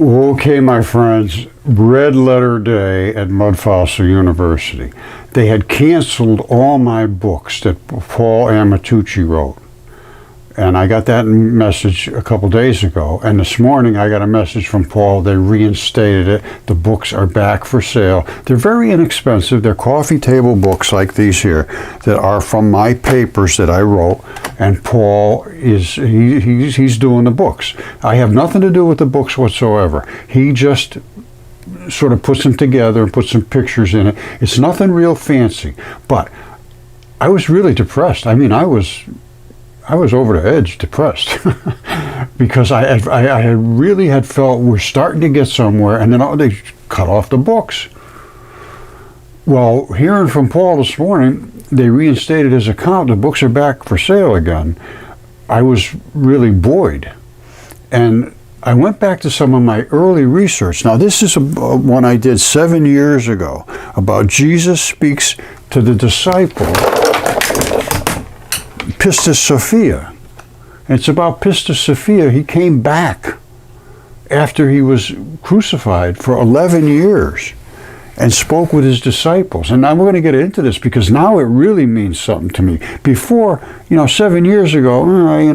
Okay, my friends, red letter day at Mudfossil University. They had canceled all my books that Paul Amatucci wrote. And I got that message a couple days ago. And this morning I got a message from Paul. They reinstated it. The books are back for sale. They're very inexpensive. They're coffee table books like these here that are from my papers that I wrote. And Paul he's doing the books. I have nothing to do with the books whatsoever. He just sort of puts them together and puts some pictures in it. It's nothing real fancy. But I was really depressed. I mean, I was over the edge depressed because I really had felt we're starting to get somewhere, and then they cut off the books. Well, hearing from Paul this morning, they reinstated his account. The books are back for sale again. I was really buoyed, and I went back to some of my early research. Now, this is one I did 7 years ago about Jesus speaks to the disciple Pistis Sophia. It's about Pistis Sophia. He came back after he was crucified for 11 years and spoke with his disciples. And now we're going to get into this because now it really means something to me. Before, 7 years ago, I'm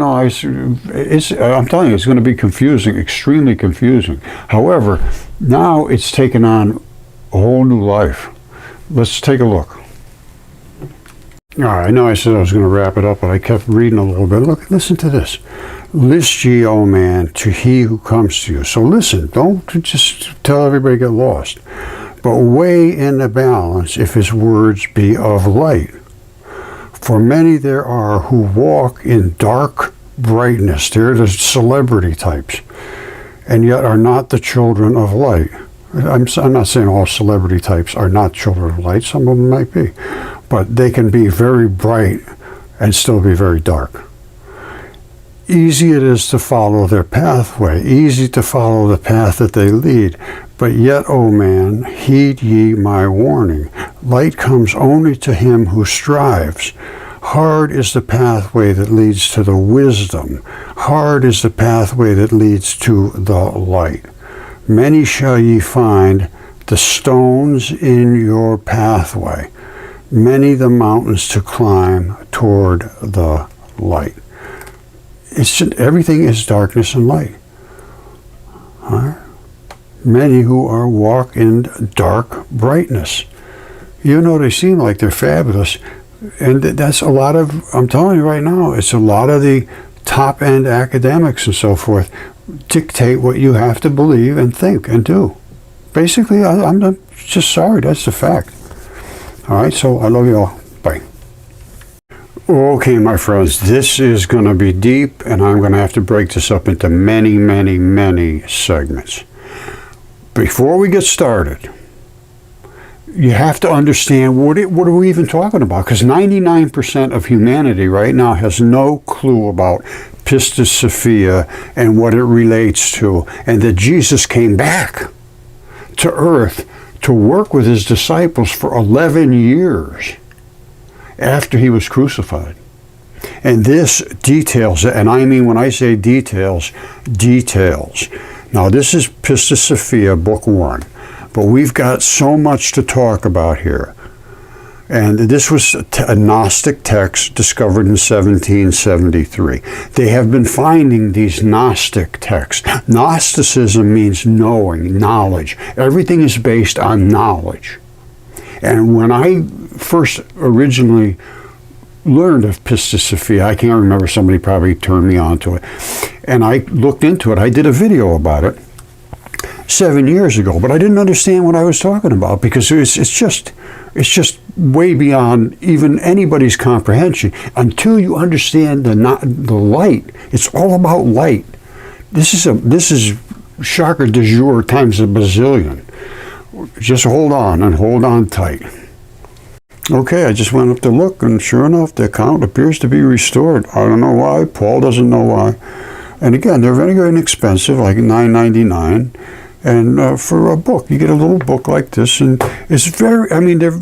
telling you, it's going to be confusing, extremely confusing. However, now it's taken on a whole new life. Let's take a look. All right, I know I said I was going to wrap it up, but I kept reading a little bit. Look, listen to this. List ye, O man, to he who comes to you. So listen, don't just tell everybody to get lost. But weigh in the balance if his words be of light. For many there are who walk in dark brightness. They're the celebrity types, and yet are not the children of light. I'm not saying all celebrity types are not children of light. Some of them might be. But they can be very bright and still be very dark. Easy it is to follow their pathway, easy to follow the path that they lead. But yet, O man, heed ye my warning. Light comes only to him who strives. Hard is the pathway that leads to the wisdom. Hard is the pathway that leads to the light. Many shall ye find the stones in your pathway. Many the mountains to climb toward the light. Everything is darkness and light. All right? Many who walk in dark brightness. They seem like they're fabulous. And that's a lot of, I'm telling you right now, it's a lot of the top-end academics and so forth dictate what you have to believe and think and do. Basically, I'm just sorry, that's the fact. All right, so I love you all. Bye. Okay, my friends, this is going to be deep, and I'm going to have to break this up into many, many, many segments. Before we get started, you have to understand what are we even talking about? Because 99% of humanity right now has no clue about Pistis Sophia and what it relates to, and that Jesus came back to earth to work with his disciples for 11 years after he was crucified. And this details it, and I mean when I say details, details. Now this is Pistis Sophia, Book 1, but we've got so much to talk about here. And this was a Gnostic text discovered in 1773. They have been finding these Gnostic texts. Gnosticism means knowing, knowledge. Everything is based on knowledge. And when I first originally learned of Pistis Sophia, I can't remember, somebody probably turned me on to it, and I looked into it. I did a video about it 7 years ago, but I didn't understand what I was talking about because it's just way beyond even anybody's comprehension until you understand the light. It's all about light. This is chakra du jour times a bazillion. Just hold on and hold on tight. Okay, I just went up to look, and sure enough, the account appears to be restored. I don't know why. Paul doesn't know why. And again, they're very, very inexpensive, like $9.99. And for a book, you get a little book like this, and it's they're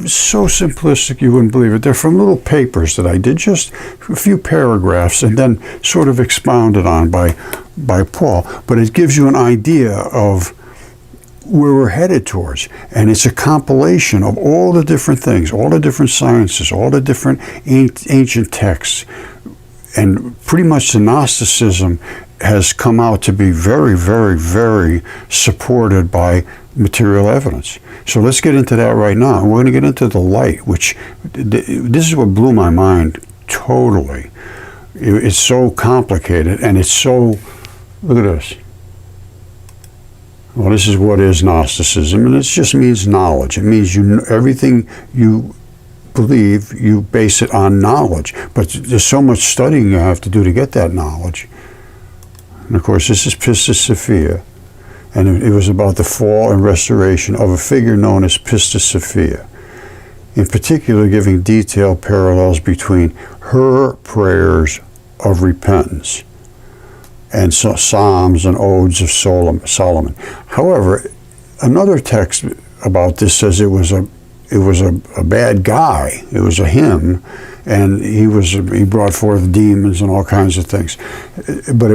so simplistic you wouldn't believe it. They're from little papers that I did, just a few paragraphs, and then sort of expounded on by by Paul, but it gives you an idea of where we're headed towards. And it's a compilation of all the different things, all the different sciences, all the different ancient texts. And pretty much the Gnosticism has come out to be very, very, very supported by material evidence. So let's get into that right now. We're going to get into the light, which this is what blew my mind totally. It's so complicated, and it's so, look at this. Well, this is what is Gnosticism, and it just means knowledge. It means everything you believe, you base it on knowledge. But there's so much studying you have to do to get that knowledge. And of course, this is Pistis Sophia, and it was about the fall and restoration of a figure known as Pistis Sophia, in particular giving detailed parallels between her prayers of repentance and psalms and odes of Solomon. However, another text about this says it was a bad guy. It was a hymn, and he brought forth demons and all kinds of things. But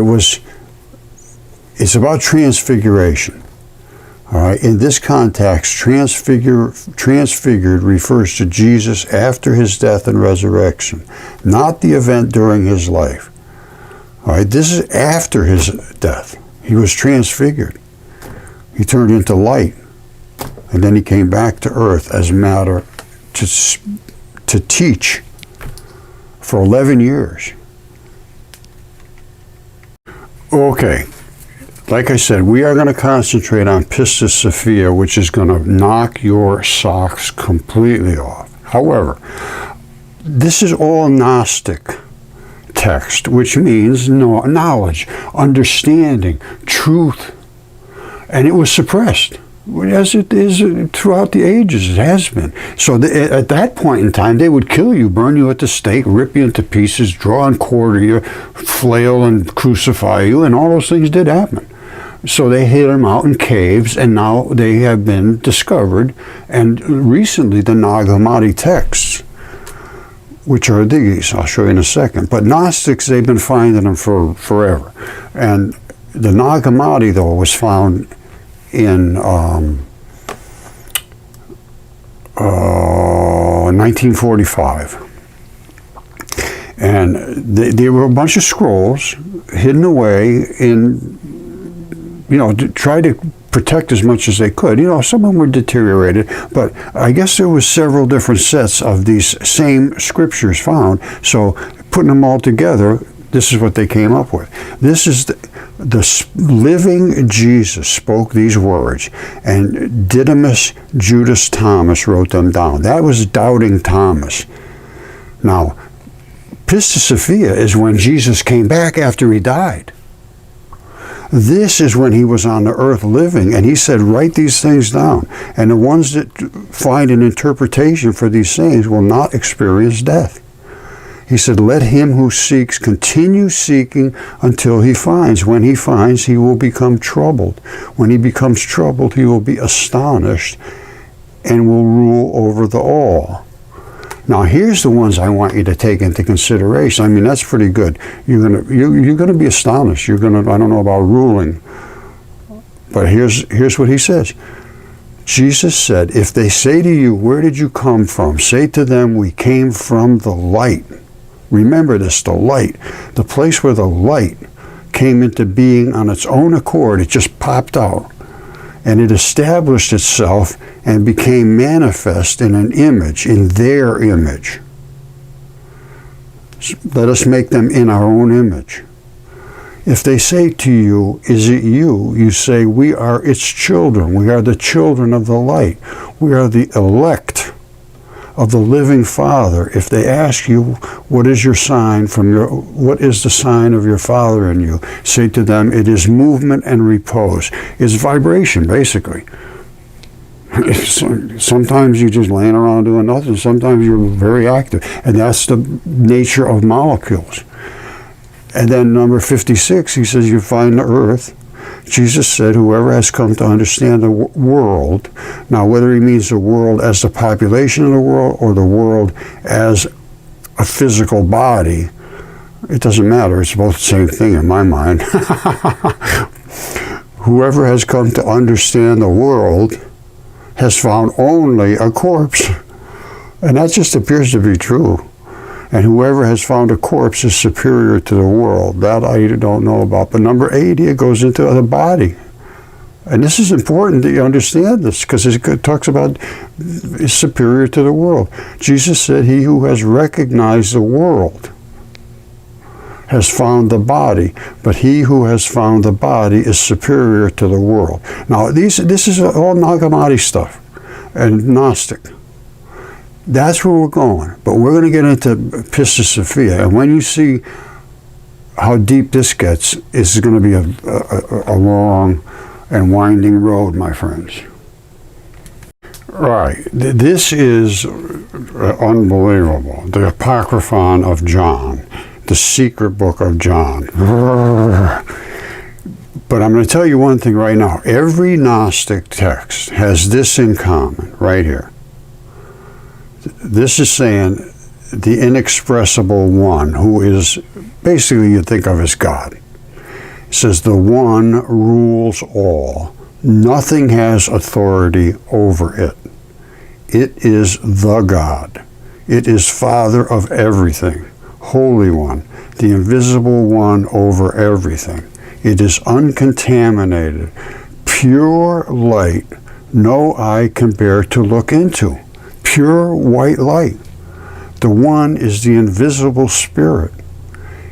it's about transfiguration. All right. In this context, transfigured refers to Jesus after his death and resurrection, not the event during his life. All right. This is after his death. He was transfigured. He turned into light, and then he came back to earth as matter to teach for 11 years. Okay. Like I said, we are going to concentrate on Pistis Sophia, which is going to knock your socks completely off. However, this is all Gnostic text, which means knowledge, understanding, truth, and it was suppressed, as it is throughout the ages. It has been. So at that point in time, they would kill you, burn you at the stake, rip you into pieces, draw and quarter you, flail and crucify you, and all those things did happen. So they hid them out in caves, and now they have been discovered. And recently, the Nag Hammadi texts, which are these, I'll show you in a second. But Gnostics, they've been finding them for forever. And the Nag Hammadi, though, was found in 1945. And they were a bunch of scrolls hidden away in, to try to protect as much as they could. Some of them were deteriorated, but I guess there was several different sets of these same scriptures found. So putting them all together, this is what they came up with. This is the living Jesus spoke these words, and Didymus Judas Thomas wrote them down. That was doubting Thomas. Now, Pistis Sophia is when Jesus came back after he died. This is when he was on the earth living, and he said, write these things down. And the ones that find an interpretation for these sayings will not experience death. He said, let him who seeks continue seeking until he finds. When he finds, he will become troubled. When he becomes troubled, he will be astonished and will rule over the all. Now, here's the ones I want you to take into consideration. I mean, that's pretty good. You're gonna be astonished. I don't know about ruling, but here's what he says. Jesus said, if they say to you, where did you come from? Say to them, we came from the light. Remember this, the light. The place where the light came into being on its own accord. It just popped out. And it established itself and became manifest in an image, in their image. Let us make them in our own image. If they say to you, is it you? You say, we are its children. We are the children of the light. We are the elect of the living Father. If they ask you, what is your sign what is the sign of your Father in you? Say to them, it is movement and repose. It's vibration, basically. Sometimes you're just laying around doing nothing. Sometimes you're very active. And that's the nature of molecules. And then number 56, he says, you find the earth. Jesus said, whoever has come to understand the world, now whether he means the world as the population of the world or the world as a physical body, It doesn't matter. It's both the same thing in my mind. Whoever has come to understand the world has found only a corpse. And that just appears to be true. And whoever has found a corpse is superior to the world. That I don't know about. But number 8 here goes into the body. And this is important that you understand this, because it talks about is superior to the world. Jesus said, he who has recognized the world has found the body, but he who has found the body is superior to the world. Now, this is all Nag Hammadi stuff and Gnostic. That's where we're going. But we're going to get into Pistis Sophia. And when you see how deep this gets, it's going to be a long and winding road, my friends. Right. This is unbelievable. The Apocryphon of John. The secret book of John. But I'm going to tell you one thing right now. Every Gnostic text has this in common, right here. This is saying the inexpressible one, who is basically you think of as God. It says the one rules all. Nothing has authority over it. It is the God. It is Father of everything. Holy One, the invisible one over everything. It is uncontaminated, pure light, no eye can bear to look into. Pure white light. The one is the invisible spirit.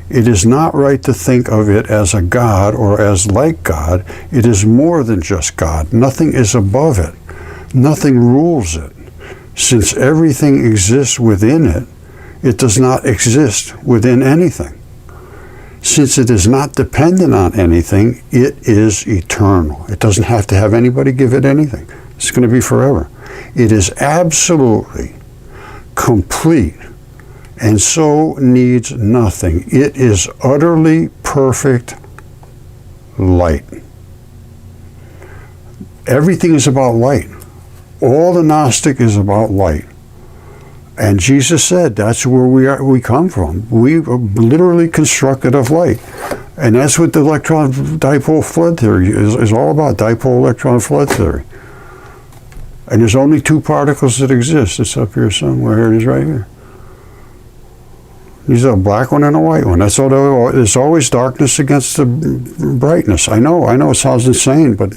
It is not right to think of it as a God or as like God. It is more than just God. Nothing is above it. Nothing rules it. Since everything exists within it, it does not exist within anything. Since it is not dependent on anything, it is eternal. It doesn't have to have anybody give it anything. It's going to be forever. It is absolutely complete and so needs nothing. It is utterly perfect light. Everything is about light. All the Gnostic is about light. And Jesus said that's where we come from. We are literally constructed of light. And that's what the electron dipole flood theory is all about, dipole electron flood theory. And there's only 2 particles that exist. It's up here somewhere. Here it is right here. These are a black one and a white one. That's all. There's always darkness against the brightness. I know it sounds insane, but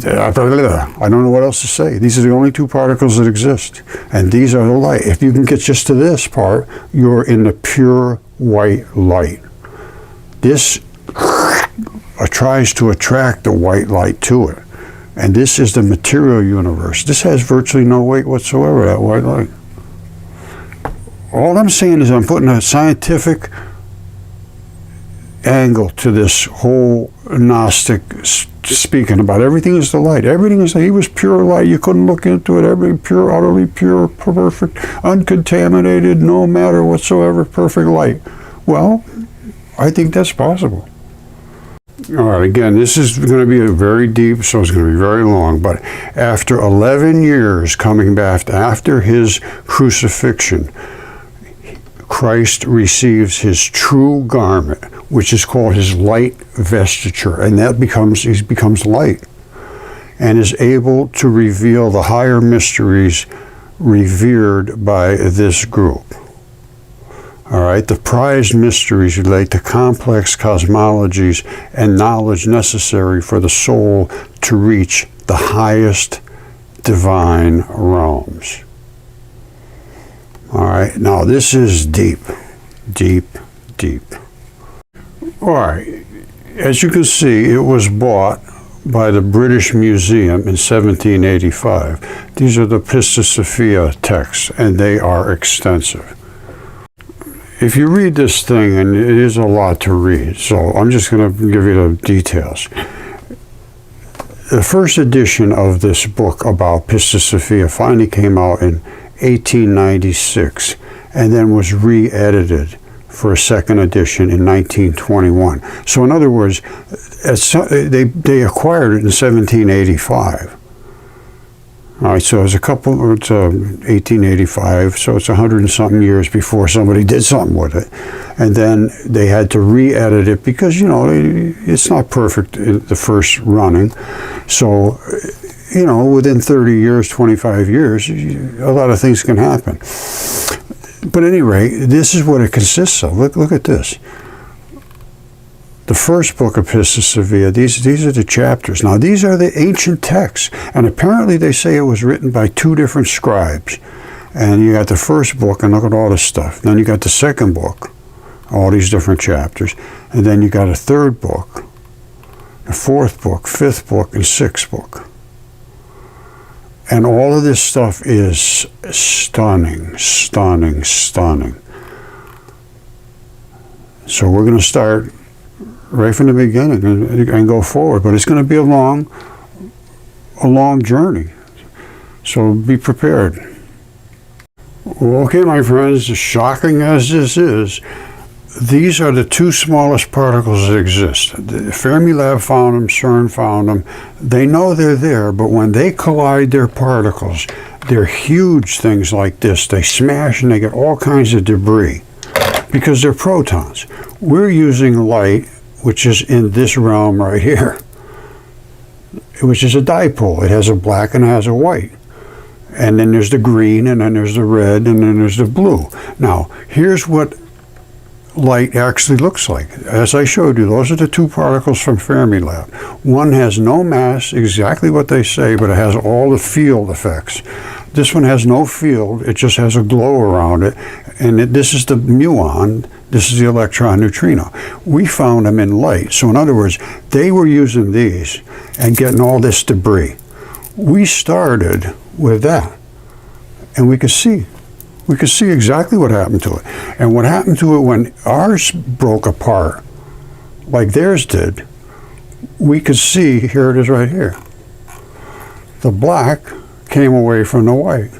I don't know what else to say. These are the only 2 particles that exist. And these are the light. If you can get just to this part, you're in the pure white light. This tries to attract the white light to it. And this is the material universe. This has virtually no weight whatsoever, that white light. All I'm saying is I'm putting a scientific angle to this whole Gnostic speaking about everything is the light. Everything is, he was pure light. You couldn't look into it. Every pure, utterly pure, perfect, uncontaminated, no matter whatsoever, perfect light. Well, I think that's possible. All right, again, this is going to be very deep, so it's going to be very long. But after 11 years coming back, after his crucifixion, Christ receives his true garment, which is called his light vestiture, and that he becomes light, and is able to reveal the higher mysteries revered by this group. All right, the prized mysteries relate to complex cosmologies and knowledge necessary for the soul to reach the highest divine realms. All right, now this is deep, deep, deep. All right, as you can see, it was bought by the British Museum in 1785. These are the Pistis Sophia texts, and they are extensive. If you read this thing, and it is a lot to read, so I'm just going to give you the details. The first edition of this book about Pistis Sophia finally came out in 1896, and then was re-edited for a second edition in 1921. So in other words, they acquired it in 1785. All right, so it's 1885, so it's 100 and something years before somebody did something with it. And then they had to re-edit it because, it's not perfect in the first running. So, within 30 years, 25 years, a lot of things can happen. But at any rate, this is what it consists of. Look at this. The first book of Pistis Sophia, these are the chapters. Now, these are the ancient texts, and apparently they say it was written by 2 different scribes. And you got the first book, and look at all this stuff. Then you got the second book, all these different chapters. And then you got a third book, a fourth book, fifth book, and sixth book. And all of this stuff is stunning, stunning, stunning. So we're going to start right from the beginning and go forward, but it's going to be a long journey, so be prepared. Well, okay, my friends, as shocking as this is, these are the 2 smallest particles that exist. The Fermilab found them, CERN found them. They know they're there, but when they collide their particles, they're huge things like this. They smash and they get all kinds of debris because they're protons. We're using light, which is in this realm right here, which is a dipole. It has a black and it has a white. And then there's the green, and then there's the red, and then there's the blue. Now, here's what light actually looks like. As I showed you, those are the 2 particles from Fermilab. One has no mass, exactly what they say, but it has all the field effects. This one has no field, it just has a glow around it, and this is the muon, this is the electron neutrino. We found them in light, so in other words, they were using these and getting all this debris. We started with that, and we could see exactly what happened to it. And what happened to it when ours broke apart, like theirs did, we could see, here it is right here. The black came away from the white.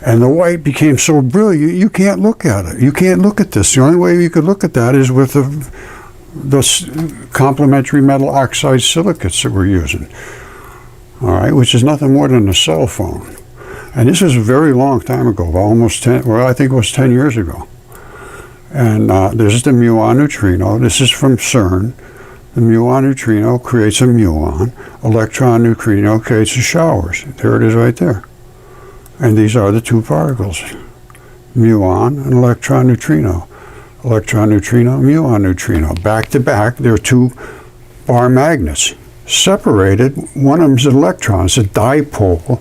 And the white became so brilliant, you can't look at it. You can't look at this. The only way you could look at that is with the complementary metal oxide silicates that we're using. All right, which is nothing more than a cell phone. And this was a very long time ago, almost 10, well, I think it was 10 years ago. And this is the muon neutrino. This is from CERN. The muon neutrino creates a muon. Electron neutrino creates the showers. There it is right there. And these are the 2 particles, muon and electron neutrino. Electron neutrino, muon neutrino. Back to back, they're 2 bar magnets. Separated, one of them is an electron. It's a dipole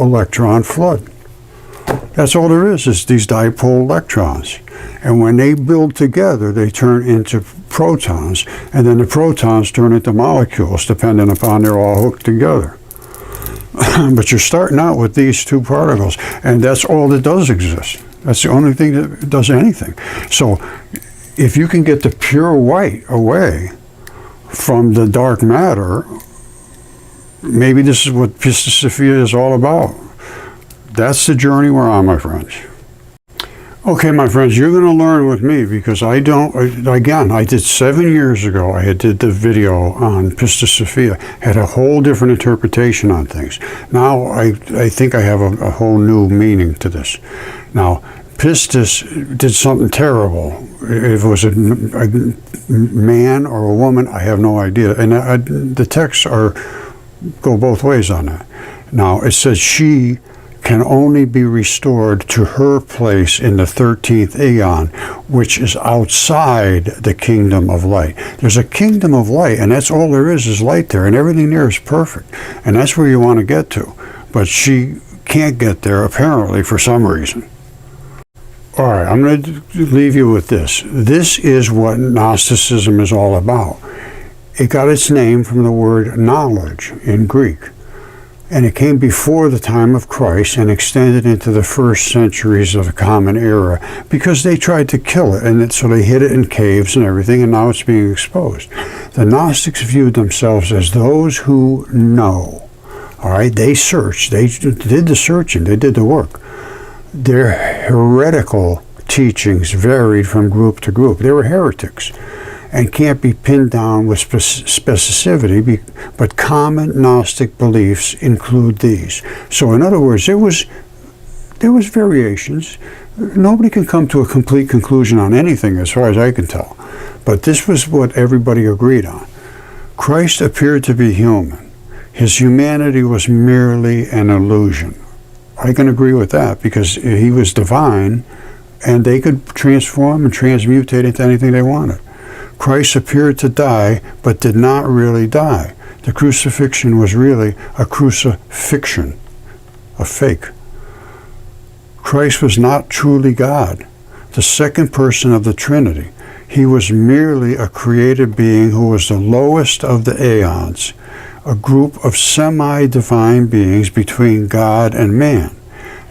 electron flood. That's all there is these dipole electrons. And when they build together, they turn into protons, and then the protons turn into molecules, depending upon they're all hooked together. But you're starting out with these 2 particles, and that's all that does exist. That's the only thing that does anything. So if you can get the pure white away from the dark matter, maybe this is what Pistis Sophia is all about. That's the journey we're on, my friends. Okay, my friends, you're going to learn with me because I did 7 years ago, I did the video on Pistis Sophia, had a whole different interpretation on things. Now I think I have a whole new meaning to this. Now, Pistis did something terrible. If it was a man or a woman, I have no idea. And the texts go both ways on that. Now, it says she can only be restored to her place in the 13th aeon, which is outside the kingdom of light. There's a kingdom of light, and that's all there is light there, and everything there is perfect. And that's where you want to get to. But she can't get there, apparently, for some reason. All right, I'm going to leave you with this. This is what Gnosticism is all about. It got its name from the word knowledge in Greek. And it came before the time of Christ and extended into the first centuries of the Common Era because they tried to kill it, and so they hid it in caves and everything, and now it's being exposed. The Gnostics viewed themselves as those who know. All right, they searched, they did the searching, they did the work. Their heretical teachings varied from group to group. They were heretics. and can't be pinned down with specificity, but common Gnostic beliefs include these. So in other words, there was variations. Nobody can come to a complete conclusion on anything as far as I can tell. But this was what everybody agreed on. Christ appeared to be human. His humanity was merely an illusion. I can agree with that because he was divine and they could transform and transmutate into anything they wanted. Christ appeared to die but did not really die. The crucifixion was really a crucifixion, a fake. Christ was not truly God, the second person of the Trinity. He was merely a created being who was the lowest of the aeons, a group of semi-divine beings between God and man.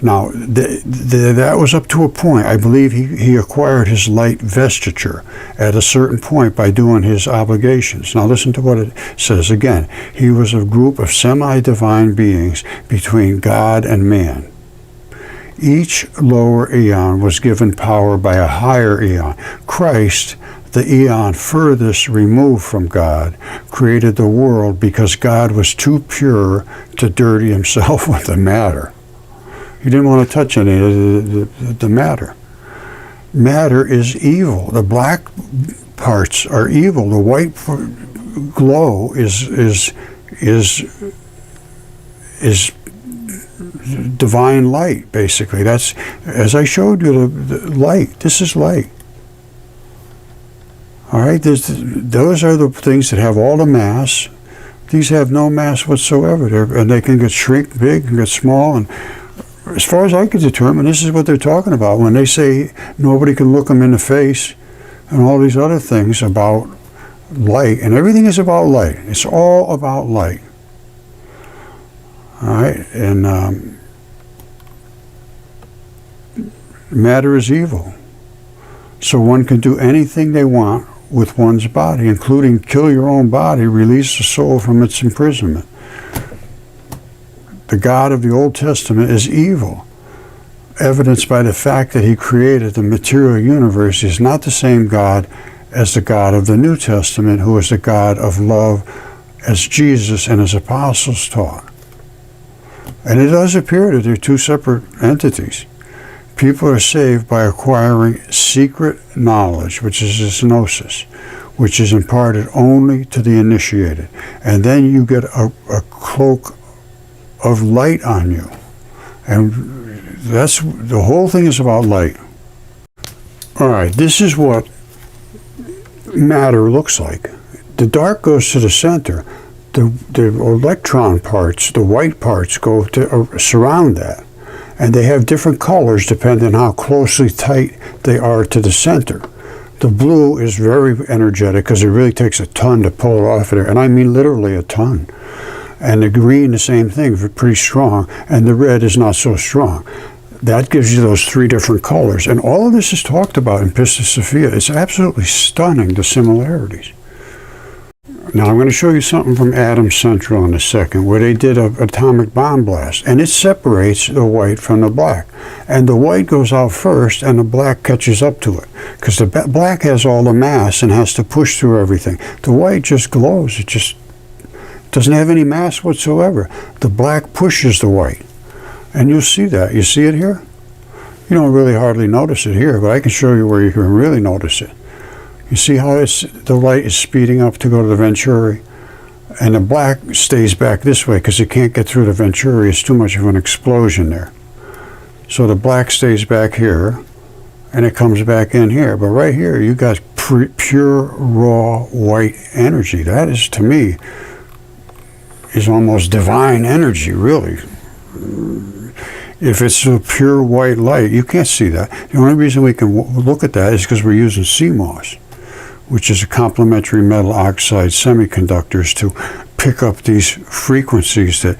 Now, that was up to a point. I believe he acquired his light vestiture at a certain point by doing his obligations. Now, listen to what it says again. He was a group of semi-divine beings between God and man. Each lower eon was given power by a higher eon. Christ, the eon furthest removed from God, created the world because God was too pure to dirty himself with the matter. He didn't want to touch any of the matter. Matter is evil. The black parts are evil. The white glow is divine light, basically. That's, as I showed you, the light. This is light. All right, those are the things that have all the mass. These have no mass whatsoever, and they can get shrink big and get small. And as far as I can determine, this is what they're talking about when they say nobody can look them in the face and all these other things about light. And everything is about light. It's all about light. All right, and matter is evil. So one can do anything they want with one's body, including kill your own body, release the soul from its imprisonment. The God of the Old Testament is evil, evidenced by the fact that he created the material universe. He is not the same God as the God of the New Testament, who is the God of love, as Jesus and his apostles taught. And it does appear that they're two separate entities. People are saved by acquiring secret knowledge, which is gnosis, which is imparted only to the initiated. And then you get a cloak of light on you. And that's, the whole thing is about light. All right, this is what matter looks like. The dark goes to the center. The electron parts, the white parts, go to surround that. And they have different colors depending on how closely tight they are to the center. The blue is very energetic because it really takes a ton to pull it off of there. And I mean literally a ton. And the green, the same thing, pretty strong. And the red is not so strong. That gives you those three different colors. And all of this is talked about in Pistis Sophia. It's absolutely stunning, the similarities. Now I'm going to show you something from Atom Central in a second, where they did an atomic bomb blast, and it separates the white from the black. And the white goes out first, and the black catches up to it, because the black has all the mass and has to push through everything. The white just glows. It just doesn't have any mass whatsoever. The black pushes the white, and you'll see that. You see it here? You don't really hardly notice it here, but I can show you where you can really notice it. You see how the light is speeding up to go to the Venturi, and the black stays back this way because it can't get through the Venturi. It's too much of an explosion there. So the black stays back here, and it comes back in here. But right here, you got pure, raw, white energy. That is, to me, is almost divine energy, really. If it's a pure white light, you can't see that. The only reason we can look at that is because we're using CMOS, which is a complementary metal oxide semiconductors, to pick up these frequencies that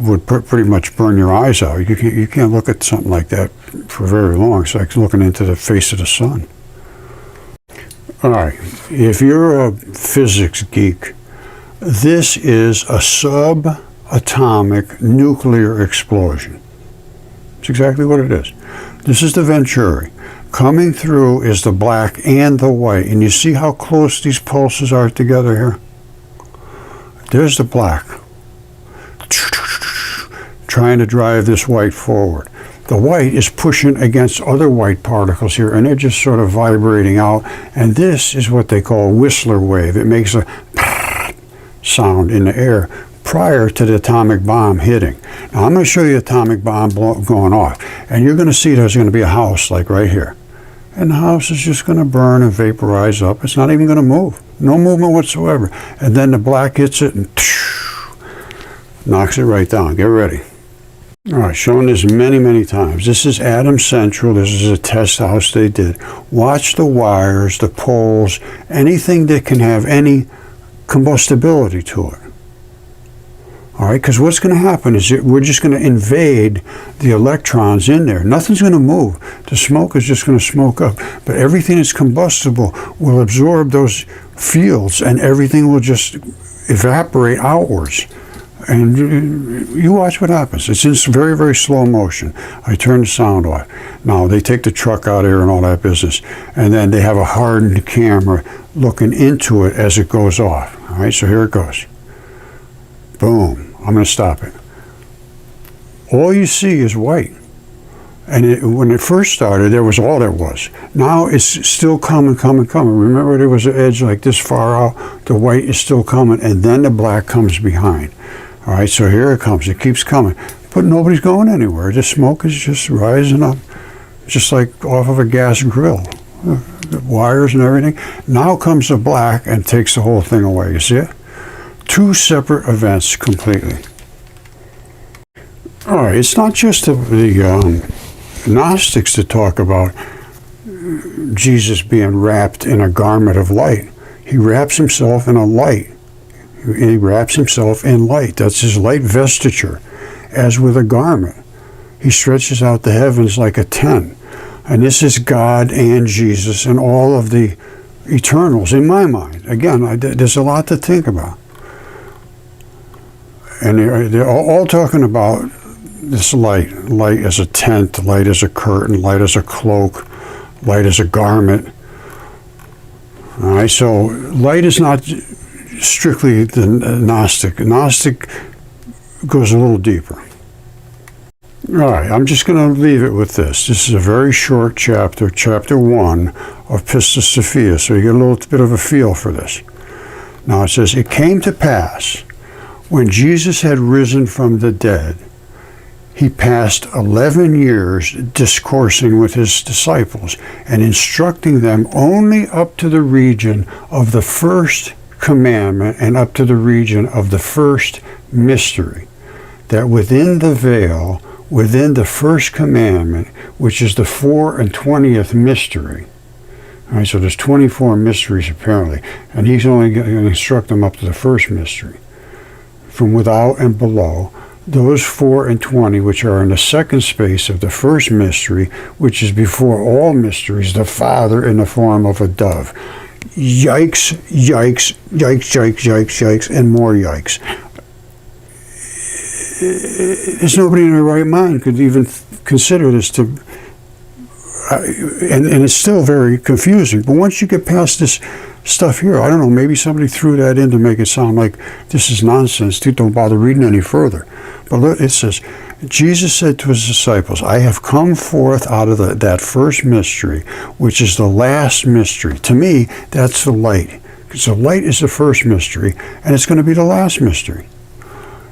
would pretty much burn your eyes out. You can't look at something like that for very long. It's like looking into the face of the sun. All right, if you're a physics geek, this is a subatomic nuclear explosion. It's exactly what it is. This is the Venturi. Coming through is the black and the white. And you see how close these pulses are together here? There's the black, trying to drive this white forward. The white is pushing against other white particles here, and they're just sort of vibrating out. And this is what they call a whistler wave. It makes a sound in the air prior to the atomic bomb hitting. Now I'm going to show you the atomic bomb going off, and you're going to see there's going to be a house like right here. And the house is just going to burn and vaporize up. It's not even going to move. No movement whatsoever. And then the black hits it and knocks it right down. Get ready. All right, shown this many, many times. This is Atom Central. This is a test house they did. Watch the wires, the poles, anything that can have any combustibility to it. All right, because what's going to happen is we're just going to invade the electrons in there. Nothing's going to move. The smoke is just going to smoke up. But everything that's combustible will absorb those fields, and everything will just evaporate outwards. And you watch what happens. It's in very, very slow motion. I turn the sound off. Now, they take the truck out of here and all that business. And then they have a hardened camera looking into it as it goes off. All right, so here it goes. Boom. I'm going to stop it. All you see is white. And when it first started, there was all there was. Now it's still coming. Remember, there was an edge like this far out. The white is still coming, and then the black comes behind. All right, so here it comes. It keeps coming. But nobody's going anywhere. The smoke is just rising up, just like off of a gas grill. The wires and everything. Now comes the black and takes the whole thing away. You see it? Two separate events completely. All right, it's not just the Gnostics that talk about Jesus being wrapped in a garment of light. He wraps himself in a light. He wraps himself in light. That's his light vestiture, as with a garment. He stretches out the heavens like a tent. And this is God and Jesus and all of the eternals in my mind. Again, there's a lot to think about. And they're all talking about this light. Light as a tent, light as a curtain, light as a cloak, light as a garment. All right, so light is not strictly the Gnostic. Gnostic goes a little deeper. All right, I'm just going to leave it with this. This is a very short chapter, chapter 1 of Pistis Sophia, so you get a little bit of a feel for this. Now it says, "It came to pass, when Jesus had risen from the dead, he passed 11 years discoursing with his disciples and instructing them only up to the region of the first commandment and up to the region of the first mystery, that within the veil, within the first commandment, which is the 24th mystery." All right, so there's 24 mysteries apparently, and he's only going to instruct them up to the first mystery. From without and below, those 4 and 20, which are in the second space of the first mystery, which is before all mysteries, the Father in the form of a dove. Yikes, yikes, yikes, yikes, yikes, yikes, and more yikes. There's nobody in their right mind could even consider this to, and it's still very confusing. But once you get past this stuff here, I don't know, maybe somebody threw that in to make it sound like this is nonsense. Don't bother reading any further. But look, it says, Jesus said to his disciples, "I have come forth out of that first mystery, which is the last mystery." To me, that's the light. Because the light is the first mystery, and it's going to be the last mystery.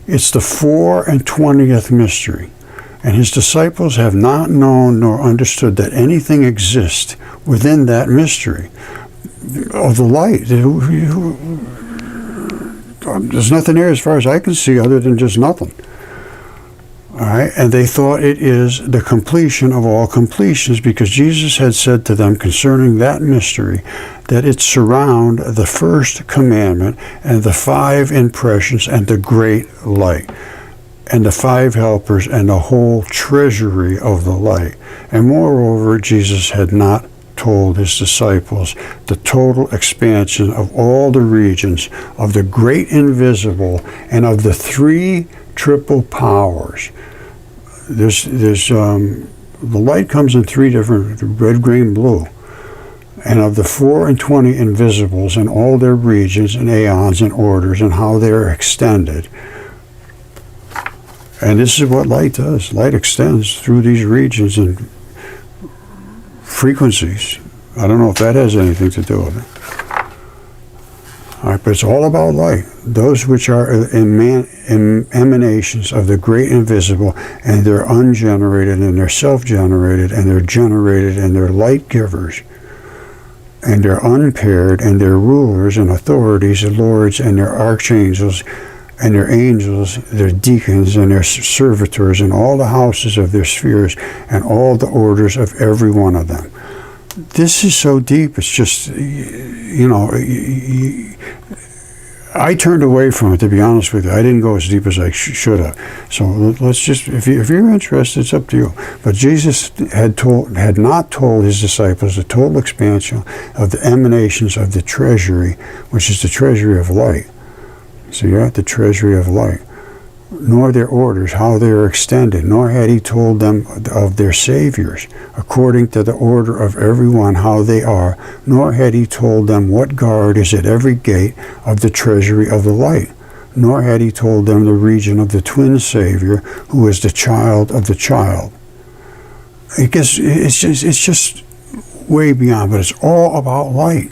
It's the 24th mystery. And his disciples have not known nor understood that anything exists within that mystery of the light. There's nothing there as far as I can see other than just nothing. All right, and they thought it is the completion of all completions, because Jesus had said to them concerning that mystery that it surround the first commandment and the 5 impressions and the great light and the 5 helpers and the whole treasury of the light. And moreover, Jesus had not told his disciples the total expansion of all the regions of the great invisible and of the 3 triple powers. There's the light comes in three different, red, green, blue. And of the 4 and 20 invisibles and all their regions and aeons and orders and how they're extended. And this is what light does. Light extends through these regions and frequencies. I don't know if that has anything to do with it. All right, but it's all about light. Those which are emanations of the great invisible, and they're ungenerated, and they're self-generated, and they're generated, and they're light givers. And they're unpaired, and they're rulers and authorities, and lords, and they're archangels, and their angels, their deacons, and their servitors, and all the houses of their spheres, and all the orders of every one of them. This is so deep, it's just, I turned away from it, to be honest with you. I didn't go as deep as I should have. So let's just, if you're interested, it's up to you. But Jesus had not told his disciples the total expansion of the emanations of the treasury, which is the treasury of light. So you're at the treasury of light. Nor their orders, how they are extended, nor had he told them of their saviors, according to the order of every one how they are, nor had he told them what guard is at every gate of the treasury of the light, nor had he told them the region of the twin Savior, who is the child of the child. It's just way beyond, but it's all about light.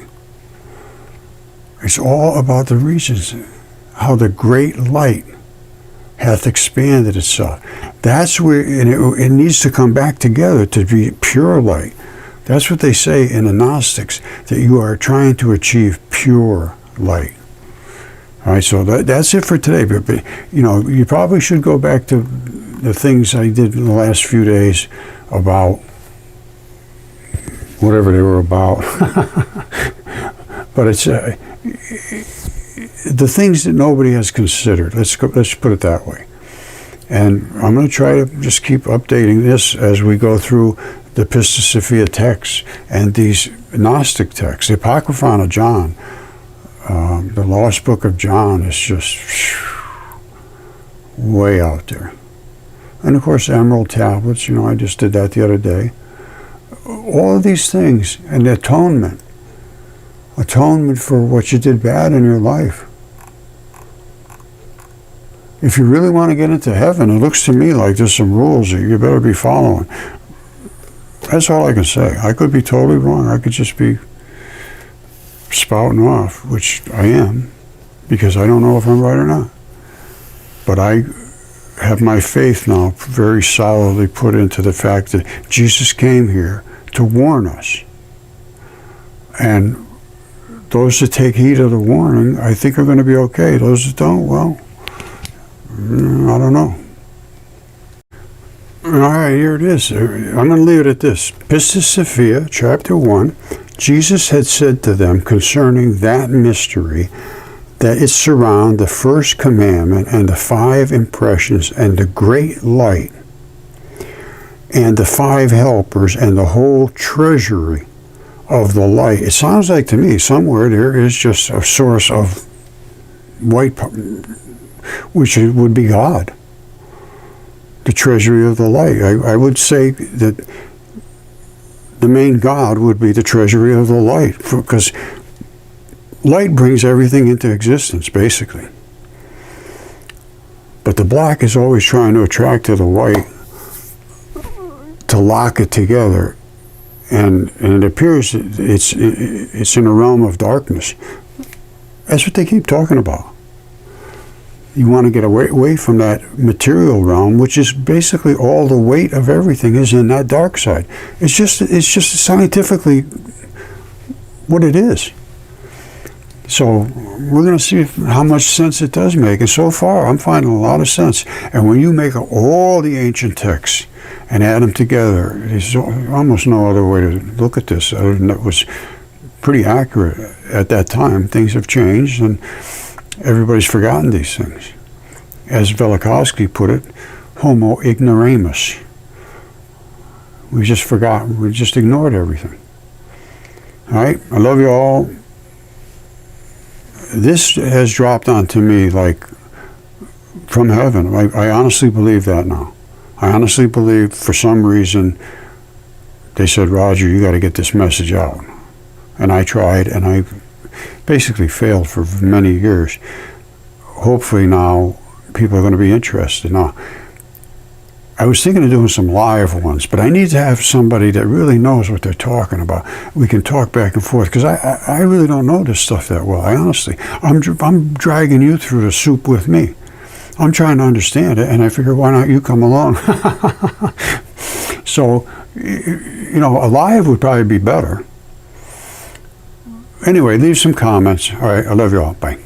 It's all about the regions, how the great light hath expanded itself. That's where, and it needs to come back together to be pure light. That's what they say in the Gnostics, that you are trying to achieve pure light. All right, so that's it for today. But you probably should go back to the things I did in the last few days about whatever they were about. But it's the things that nobody has considered. Let's put it that way. And I'm going to try to just keep updating this as we go through the Pistis Sophia texts and these Gnostic texts. The Apocryphon of John, the Lost Book of John, is just way out there. And of course, Emerald Tablets, I just did that the other day. All of these things, and the atonement for what you did bad in your life. If you really want to get into heaven, it looks to me like there's some rules that you better be following. That's all I can say. I could be totally wrong. I could just be spouting off, which I am, because I don't know if I'm right or not. But I have my faith now very solidly put into the fact that Jesus came here to warn us. And those that take heed of the warning, I think, are going to be okay. Those that don't, well, I don't know. All right, here it is. I'm going to leave it at this. Pistis Sophia, chapter 1. Jesus had said to them concerning that mystery that it surround the first commandment and the 5 impressions and the great light and the 5 helpers and the whole treasury of the light. It sounds like to me somewhere there is just a source of white, which would be God, the treasury of the light. I would say that the main God would be the treasury of the light, because light brings everything into existence, basically. But the black is always trying to attract to the white to lock it together. And it appears it's in a realm of darkness. That's what they keep talking about. You want to get away from that material realm, which is basically all the weight of everything is in that dark side. It's just scientifically what it is. So we're going to see how much sense it does make. And so far, I'm finding a lot of sense. And when you make all the ancient texts and add them together, there's almost no other way to look at this other than it was pretty accurate at that time. Things have changed, and everybody's forgotten these things. As Velikovsky put it, homo ignoramus. We just forgot. We just ignored everything. All right? I love you all. This has dropped onto me like from heaven. I honestly believe that now. I honestly believe for some reason they said, Roger, you got to get this message out. And I tried, and I basically failed for many years. Hopefully now people are going to be interested. Now, I was thinking of doing some live ones, but I need to have somebody that really knows what they're talking about. We can talk back and forth, because I really don't know this stuff that well. I honestly, I'm dragging you through the soup with me. I'm trying to understand it, and I figure, why not you come along? So, you know, a live would probably be better. Anyway, leave some comments. All right, I love you all. Bye.